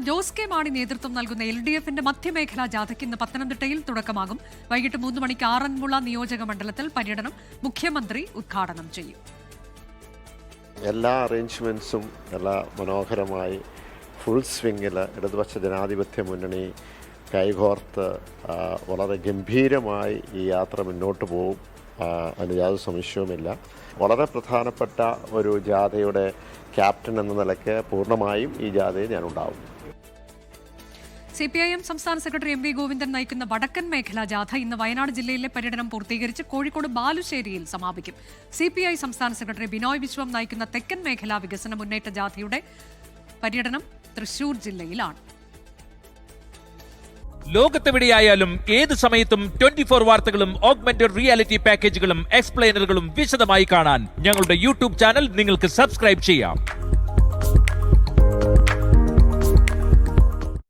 Jose K Mani നേതൃത്വം നൽകുന്ന LDFന്റെ മധ്യമേഖലാ ജാഥയ്ക്ക് ഇന്ന് പത്തനംതിട്ടയിൽ തുടക്കമാകും. വൈകിട്ട് 3 മണിക്ക് ആറന്മുള നിയോജക മണ്ഡലത്തിൽ പര്യടനം മുഖ്യമന്ത്രി ഉദ്ഘാടനം ചെയ്യും. എല്ലാ അറേഞ്ച്മെൻറ്റ്സും നല്ല മനോഹരമായി ഫുൾ സ്വിങ്ങിൽ ഇടതുപക്ഷ ജനാധിപത്യ മുന്നണി കൈകോർത്ത് വളരെ ഗംഭീരമായി ഈ യാത്ര മുന്നോട്ട് പോകും. അതിന് യാതൊരു സംശയവുമില്ല. വളരെ പ്രധാനപ്പെട്ട ഒരു ജാഥയുടെ ക്യാപ്റ്റൻ എന്ന നിലയ്ക്ക് പൂർണ്ണമായും ഈ ജാഥയിൽ ഞാനുണ്ടാവും. CPIM സംസ്ഥാന സെക്രട്ടറി MV ഗോവിന്ദൻ നയിക്കുന്ന വടക്കൻ മേഖലാ ജാഥ ഇന്ന് വയനാട് ജില്ലയിലെ പര്യടനം പൂർത്തീകരിച്ച് കോഴിക്കോട് ബാലുശ്ശേരിയിൽ സമാപിക്കും. CPI സംസ്ഥാന സെക്രട്ടറി ബിനോയ് വിശ്വം നയിക്കുന്ന തെക്കൻ മേഖലാ വികസന മുന്നേറ്റ ജാഥയുടെ പര്യടനം തൃശൂർ ജില്ലയിലാണ്. ലോകത്തെവിടെയായാലും ഏത് സമയത്തും 24 വാർത്തകളും ഓഗ്മെന്റഡ് റിയാലിറ്റി പാക്കേജുകളും എക്സ്പ്ലെയിനറുകളും വിശദമായി കാണാൻ ഞങ്ങളുടെ YouTube ചാനൽ നിങ്ങൾക്ക് സബ്സ്ക്രൈബ് ചെയ്യാം.